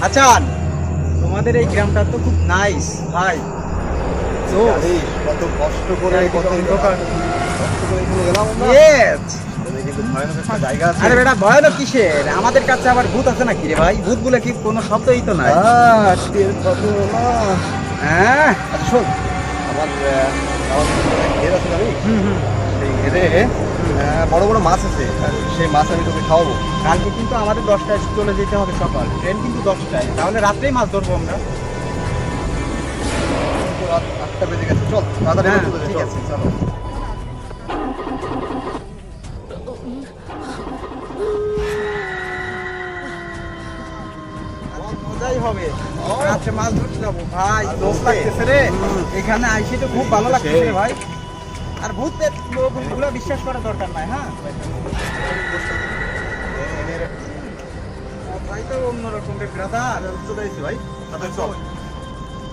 আচ্ছা, তোমাদের এই গ্রামটা তো খুব নাইস ভাই। তো কত কষ্ট করে কত কষ্ট করে এখানে এলাম আমরা। Yes! এখানে কিন্তু ভয়ানক একটা জায়গা আছে। আরে বেটা ভয়ানক কিসের? আমাদের কাছে আবার ভূত আছে নাকি রে ভাই? ভূত বলে কি কোনো শব্দই তো নাই। টের পাবো না। হ্যাঁ, আচ্ছা শোন, আমার ঘের আছে জানিস, সেই ঘেরে বড় বড় মাছ আছে, আর সেই মাছ আমি তোকে খাওয়াবো। কালকে কিন্তু আমাদের 10টায় চলে যেতে হবে সকাল, ট্রেন কিন্তু 10টায়, তাহলে রাত্রেই মাছ ধরবো আমরা। তো রাত 8টা বেজে গেছে, চল তাড়াতাড়ি হ্যাঁ, চলে যাই, ঠিক চল। আছে, চলো। মজাই হবে, রাত্রে মাছ ধরতে যাবো ভাই, দোষ লাগতেছে রে। এখানে আইসি তো খুব ভালো লাগতেছে রে ভাই। আর ভূতের লোকগুলো বিশ্বাস করার দরকার নাই, হ্যাঁ ভাই, তো অন্যরকম রে ব্রাদার। চলে এসেছি ভাই, তাড়াতাড়ি চল।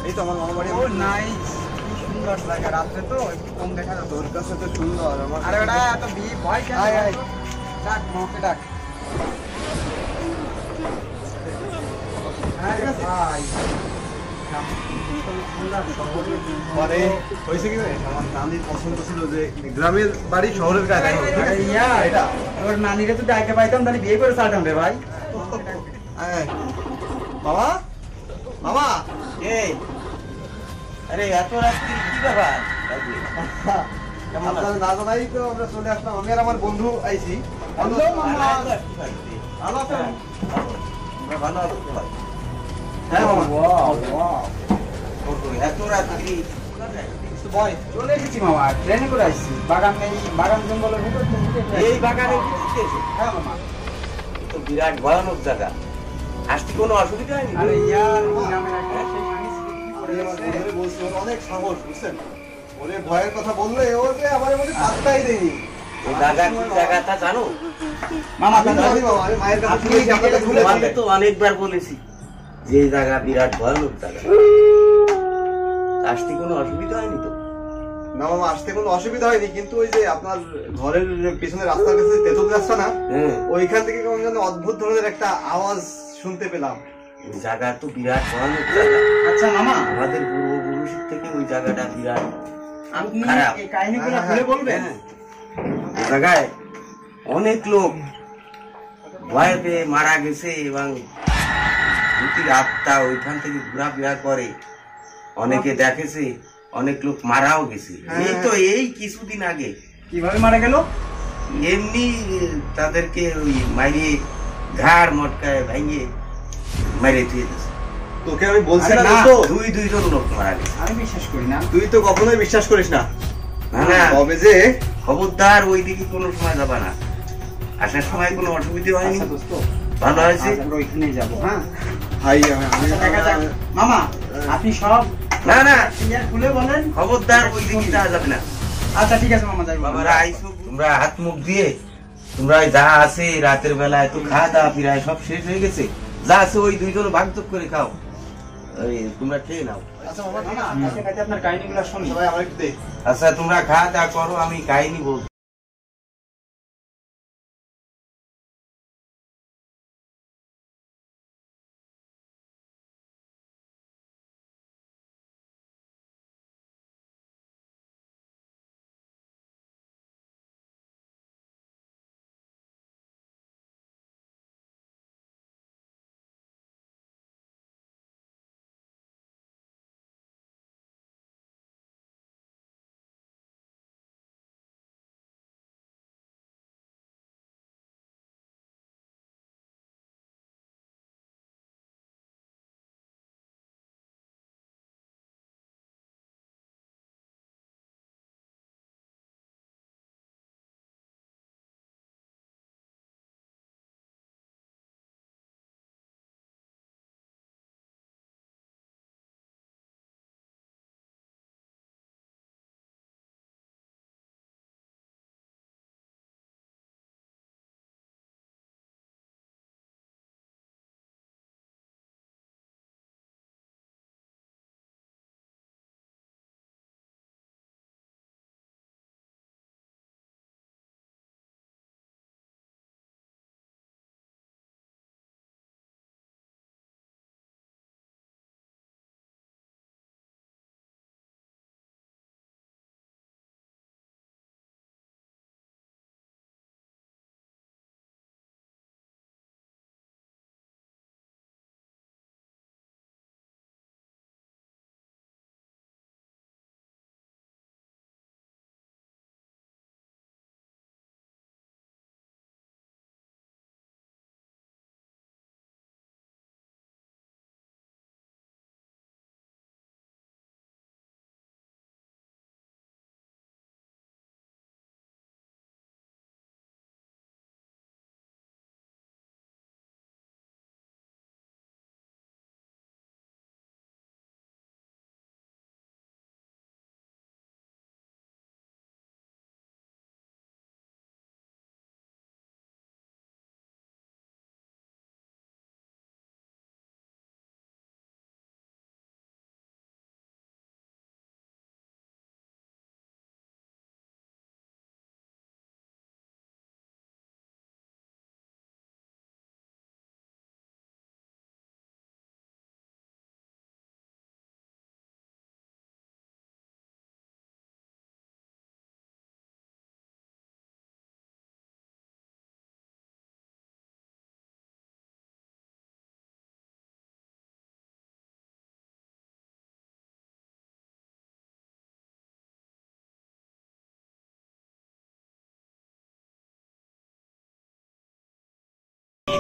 এই তো আমার মামা বাড়ি। ও নাইস, কি সুন্দর জায়গা, রাত্রে তো একটু কম দেখা যাচ্ছে। তোর কাছে তো সুন্দর, আমার আরে বেটা এত ভয় কেন? আয়, আয়। ডাক মাকে ডাক। আরে ভাই, মানে হয়েছে কি জানিস, আমার নানির পছন্দ ছিল যে গ্রামের বাড়ি শহরের গায়ে দেখা হবে। আরে ইয়া, এটা তোর নানিরে তো ডাকে পাইতাম, তাহলে বিয়ে করে ছাড়তাম রে ভাই। আয়। মামা, মামা, এই, আরে এত রাত্রি কি ব্যাপার? আপনারা না জানাই তো আমরা চলে আসলাম, আমি আর আমার বন্ধু আইছি। হ্যালো মামা, ভালো আছেন? আমরা ভালো আছি ভাই। হ্যাঁ মামা। ওয়াও ওয়াও, এত রাত্রি বয় চলে এসেছি মামা, ট্রেনে করে আসছি। বাগান নেই, বাগান জঙ্গলের ভিতর তো এই বাগানে ঢুকতেছে? হ্যাঁ মামা। তো বিরাট ভয়ানক জায়গা, আসতে কোনো অসুবিধা হয়নি? আরে ইয়ার গ্রামের একটা সেই মানুষ আমার বন্ধুরে বলছি, ওর অনেক সাহস, বুঝছেন? ওরে ভয়ের কথা বললে ও যে আমার মধ্যে পাত্তাই দেয়নি। এই জায়গা কি জায়গাটা জানো? মামা আমি জানি মামা, আমি মায়ের কাছে আপনি শুনেছি, আপনাকে তোমাকে শুনেছি। তো অনেকবার বলেছি যে এই জায়গা বিরাট ভয়ানক জায়গা, আসতে কোনো অসুবিধা হয়নি তো? না মামা, আসতে কোনো অসুবিধা হয়নি, কিন্তু ওই যে আপনার ঘরের পিছনে রাস্তার কাছে তেঁতুল গাছটা না, হ্যাঁ, ওইখান থেকে কেমন যেন অদ্ভুত ধরনের একটা আওয়াজ শুনতে পেলাম। ওই জায়গা তো বিরাট ভয়ানক জায়গা। আচ্ছা মামা, আমাদের পূর্বপুরুষের থেকে ওই জায়গাটা বিরাট আপনি খারাপ। এই কাহিনীগুলো হ্যাঁ, খুলে বলবেন? হ্যাঁ, ওই জায়গায় অনেক লোক ভয় পেয়ে মারা গেছে এবং ভূতির আত্মা ওইখান থেকে ঘোরাফেরা করে, অনেকে দেখেছে, অনেক লোক মারাও গেছে। এই তো এই কিছুদিন আগে কিভাবে মারা গেল? এমনি তাদেরকে ওই মাইরে ঘাড় মটকায় ভেঙে মেরে ধুয়ে দিয়েছে। তোকে আমি বলছি আরে না না, তো, দুইজন লোক মারা গেছে। আমি বিশ্বাস করি না। তুই তো কখনোই বিশ্বাস করিস না। না না, তবে যে খবরদার ওই দিকে কোনো সময় যাবা না, আসার সময় কোনো অসুবিধা হয়নি, আচ্ছা দোস্ত, ভালো হয়েছে। আজ আমরা ওইখানেই যাবো, হ্যাঁ? ভাই আমি দেখা যাক। মামা, আপনি সব না না, ক্লিয়ার খুলে বলেন। খবরদার ওই দিকে যাওয়া যাবে না। আচ্ছা ঠিক আছে মামা, যাই বাবারা আইসো, তোমরা হাত মুখ দিয়ে তোমরা যা আছে রাতের বেলায় তো খাওয়া দাওয়া প্রায় সব শেষ হয়ে গেছে, যা আছে ওই দুইজন ভাগযোগ করে খাও, ওই তোমরা খেয়ে নাও। আচ্ছা মামা, মামা, কাছে কাছে আপনার কাহিনীগুলো শুনি। ভাই আমার একটু দে। আচ্ছা তোমরা খাওয়া দাওয়া করো, আমি কাহিনী বলছি।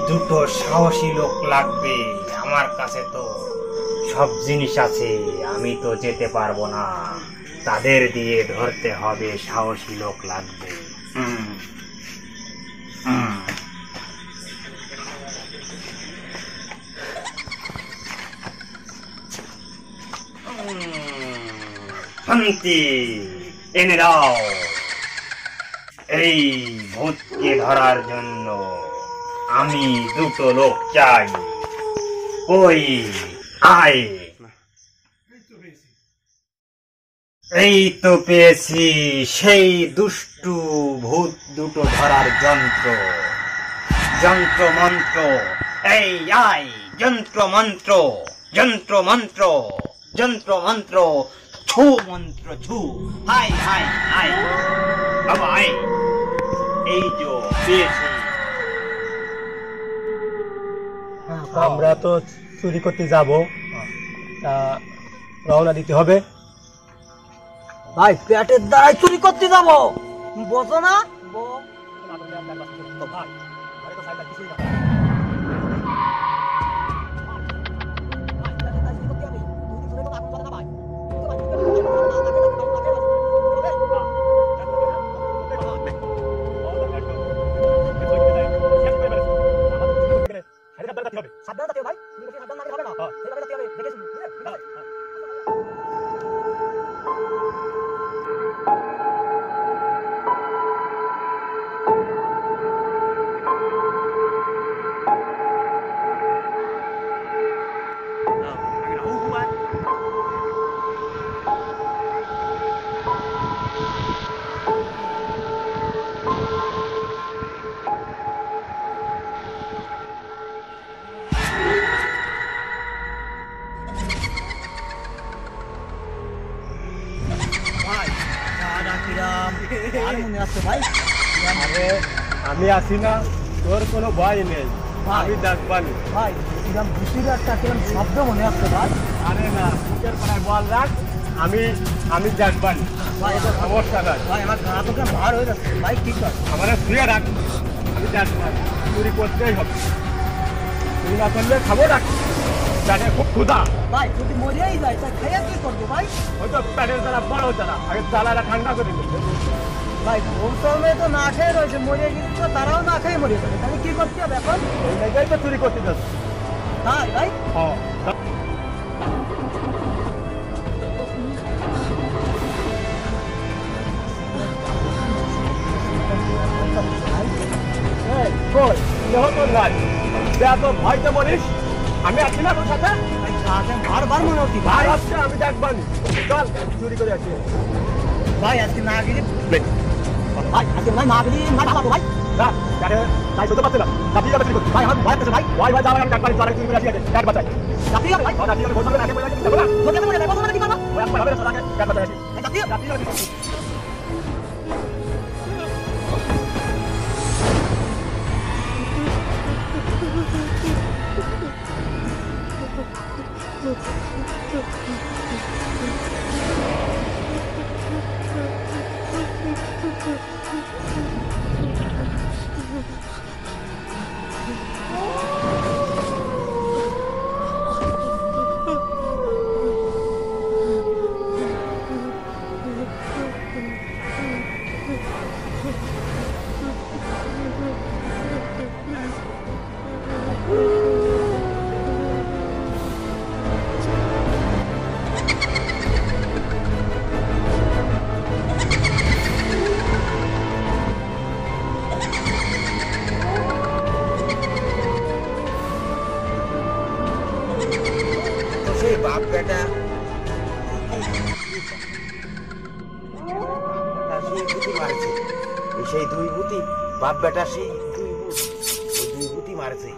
দুটো সাহসী লোক লাগবে। আমার কাছে তো সব জিনিস আছে, আমি তো যেতে পারবো না, তাদের দিয়ে ধরতে হবে, সাহসী লোক লাগবে। হুম হুম শান্তি এনে দাও। এই ভূতকে ধরার জন্য আমি দুটো লোক চাই। ওই আয়, এই তো পেয়েছি সেই দুষ্টু ভূত দুটো ধরার যন্ত্র, যন্ত্র মন্ত্র। এই আয়, যন্ত্র মন্ত্র, যন্ত্র মন্ত্র, যন্ত্র মন্ত্র, ছু মন্ত্র ছু। হাই হাই হাই বাবা, আয়, এই যে পেয়েছি। আমরা তো চুরি করতে যাব, তা রওনা দিতে হবে। ভাই পেটের দ্বারাই চুরি করতে যাবো, বোঝো না? আরে আমি আছি না, তোর কোনো ভয় নেই, আমি দেখবানি। ভাই কিরম ভুতির একটা কিরম শব্দ মনে হচ্ছে ভাই। আরে না, বুকের পাড়ায় বল রাখ, আমি দেখবানি, সমস্যা নাই। ভাই আমার গা তো কেমন ভার হয়ে যাচ্ছে ভাই, কি কর? আমার শুয়ে রাখ, আমি দেখবানি, চুরি করতেই হবে। চুরি না করলে খাবো না, পেটে খুব ক্ষুধা। ভাই যদি মরেই যায় তা খাইয়া কি করবো ভাই? হয়তো পেটের দ্বারা বড় দ্বারা আগে জ্বালাটা ঠান্ডা করে দিবে। ভাই বলতে তো না খেয়ে রয়েছে, মরে গেছে তো তারাও না খেয়ে মরে যাবে, তাহলে কি করতে হবে এখন? এই জায়গায় তো চুরি করতে যাচ্ছে। তাই ভাই হ্যাঁ, এই, কই? দেহ তোর নাই। দেহ তোর ভয়তে মরিস। আমি আছি না তোর সাথে? বারবার মনে হচ্ছে ভাই ভাই। আসছে, আমি দেখবানি। চল, চুরি করে আসি। ভাই আজকে না গেলে ভাই আজকে না গেলে না ভালো ভাই। না, গাড়ি তাই শুনতে পাচ্ছি না। রাত্রি যাবে চুরি করতে। ভাই আমার ভয় আছে ভাই। ভয় ভয় যাবে, আমি দেখবানি, চল, চুরি করে আসি আগে। গাড়ি বাঁচাই। রাত্রি যাবে ভাই। রাত্রি যাবে, ভোর সকালে আগে বলে রাখি, যাবো না? তোকে মনে যাবে, বলবো না কি করবো? ওই একবার হবে না, চল আগে, গাড়ি বাঁচাই আসি। রাত্রি রাত্রি যাবে। সেই বাপ বেটা সেই ভূতি মারছে, সেই দুই ভূতি, বাপ বেটা সেই দুই ভূত, ওই দুই ভূতি মারছে।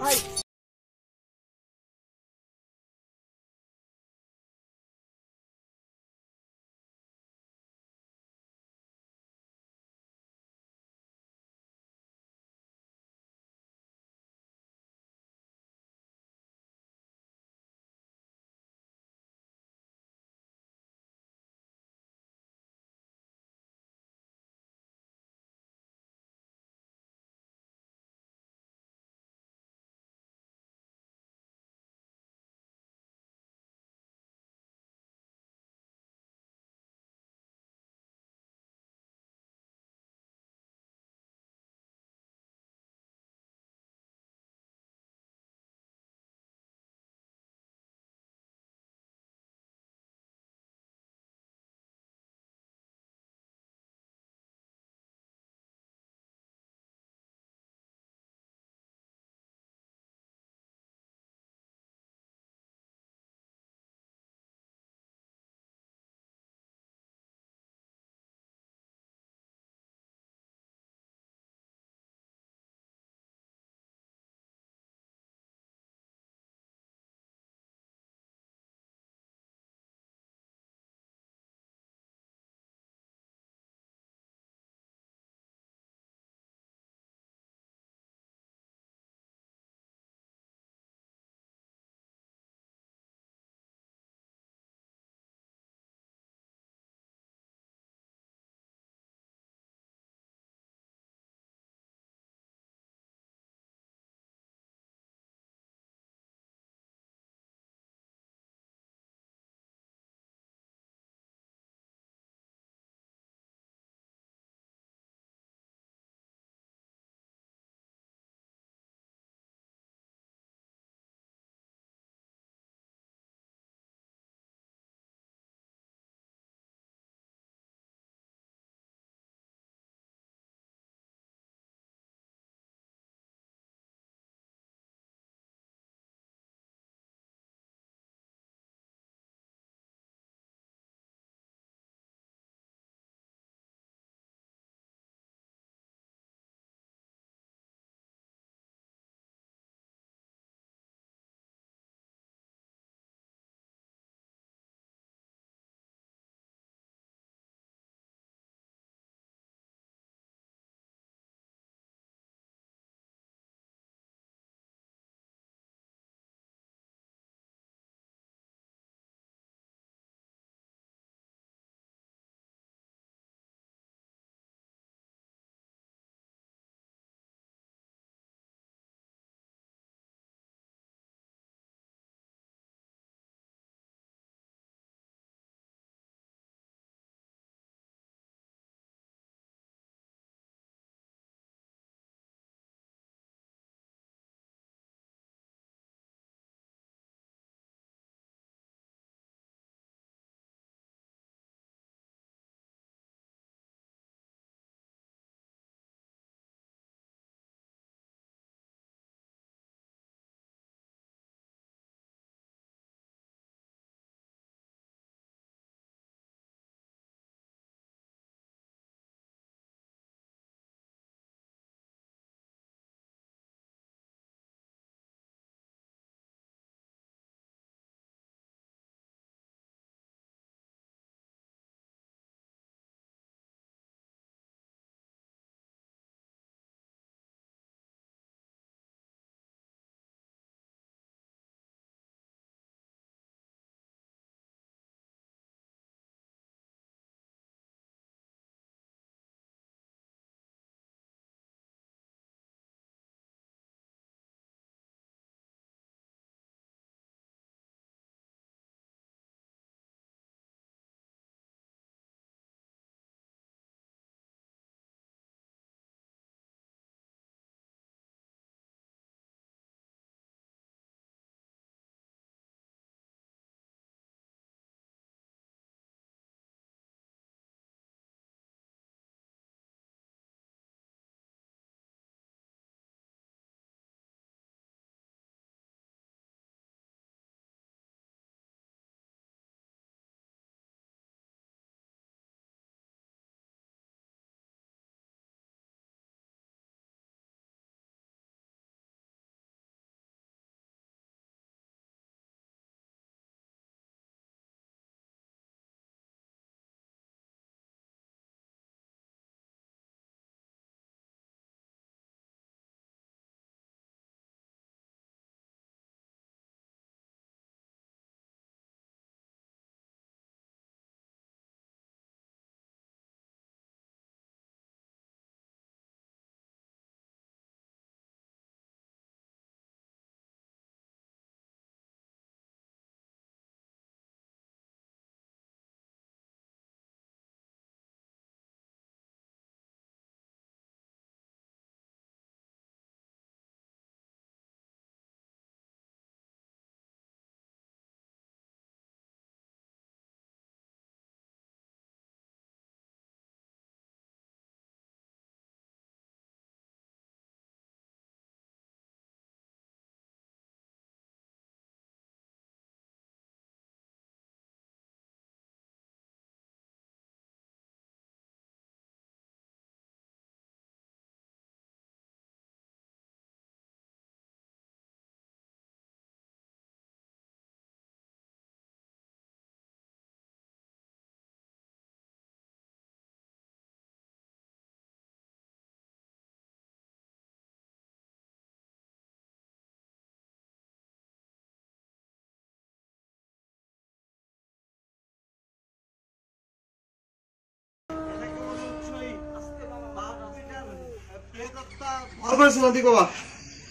ভালো করেছেন আন্তিক বাবা,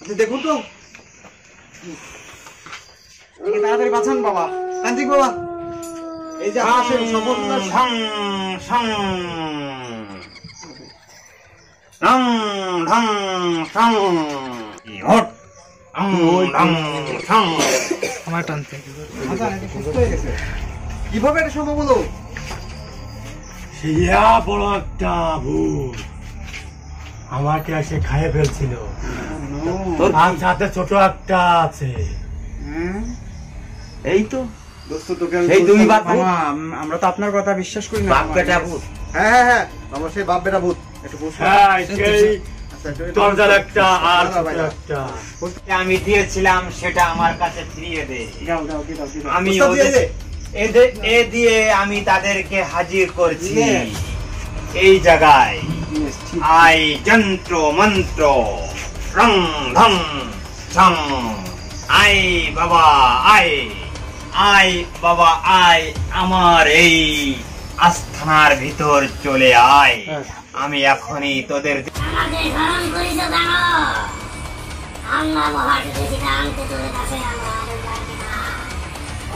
আপনি দেখুন তো। একে তাড়াতাড়ি বাঁচান বাবা। আন্তিক বাবা, এই যে আসেন সম্পূর্ণ ঢং ঢং ঢং ঢং ঢং হট ঢং ঢং ঢং। আমার টানতে বাঁচান, একে সুস্থ হয়ে গেছে। কিভাবে এটা সম্ভব হলো? ইয়া বড় একটা ভূত আমাকে এসে খাইয়ে ফেলছিল। আর সাথে ছোট একটা আছে। এই তো দোস্ত তোকে আমি এই দুই বাপ মামা, আমরা তো আপনার কথা বিশ্বাস করি না। বাপ বেটা ভূত। হ্যাঁ হ্যাঁ হ্যাঁ, আমার সেই বাপ বেটা ভূত। একটু বসো। হ্যাঁ, সেই আচ্ছা, একটু দরজার একটা আর দাঁড়া, ছোট ভাই, একটা। আমি দিয়েছিলাম সেটা আমার কাছে ফিরিয়ে দে। দাও দাও দিয়ে দাও দিয়ে দাও। আমি ওস্তাদ দিয়ে দে। এ দিয়ে আমি তাদেরকে হাজির করছি এই জায়গায়। আই যন্ত্র মন্ত্র রং ধং ঝং। আই বাবা আই, আই বাবা আই, আমার এই আস্থানার ভিতর চলে আয়। আমি এখনই তোদের আমাদের স্মরণ করিস কেন? আমরা মহাদেশী আনতে তোদের কাছে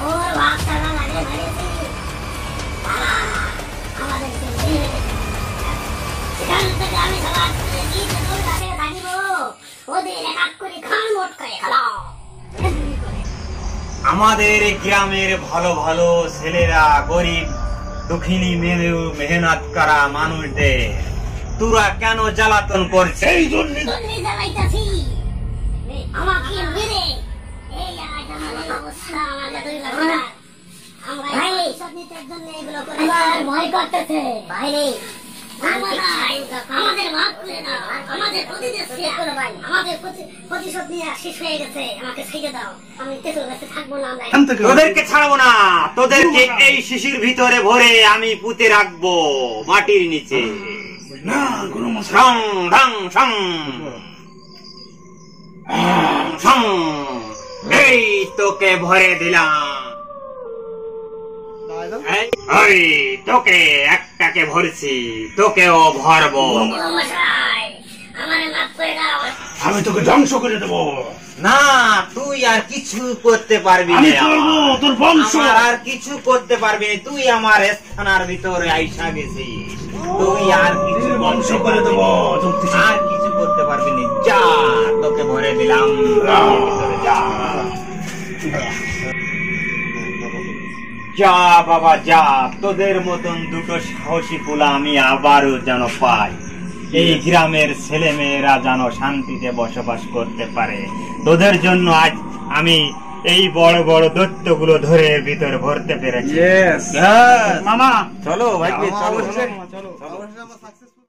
ওর ভাবটারা লাগে ফেলেছি। আমাদেরকে নিয়ে সেখান থেকে আমি সবার তুলেছি তোর কাছে থাকিব। ওদের এক এক করে খান মোট করে খালাও। আমাদের গ্রামের ভালো ভালো ছেলেরা, গরিব দুঃখিনী মেহনত করা মানুষদের তোরা কেন জ্বালাতন করছিস? তোদের জ্বালাইতাছি আমাকে মেরে এই জায়গাটা আমাদের অবস্থা। আমাদের দুই লাখ আমরা সব নিতের জন্য এগুলো করে ভয় করতেছে বাইরে। আমাদের মাফ করে দাও, আমাদের আমাদের প্রতিশোধ নিয়ে শেষ হয়ে গেছে। আমাকে ছেড়ে দাও, আমি তেতুল কাছে থাকবো না। আমরা তোদেরকে ছাড়বো না, তোদেরকে এই শিশির ভিতরে ভরে আমি পুঁতে রাখবো মাটির নিচে। সং ঢং সং সং। এই তোকে ভরে দিলাম। ওই তোকে একটাকে ভরছি, তোকেও ভরবো। মশাই আমার মাফ করে দাও। আমি তোকে ধ্বংস করে দেবো। না, তুই আর কিছু করতে পারবি না। তোর বংশ আমার আর কিছু করতে পারবি না। তুই আমার স্থানার ভিতরে আইসা গেছিস, তুই আর কিছু বংশ করে দেবো। আর কিছু করতে পারবি না। যা, তোকে ভরে দিলাম ভিতরে, যা যা বাবা যা। তোদের মতন দুটো সাহসী পোলা আমি আবারও যেন পাই। এই গ্রামের ছেলে মেয়েরা যেন শান্তিতে বসবাস করতে পারে। তোদের জন্য আজ আমি এই বড় বড় দৈত্যগুলো ধরে এর ভিতরে ভরতে পেরেছি। মামা চলো ভাই, চলো অবশ্যই। চলো অবশ্যই আমরা successful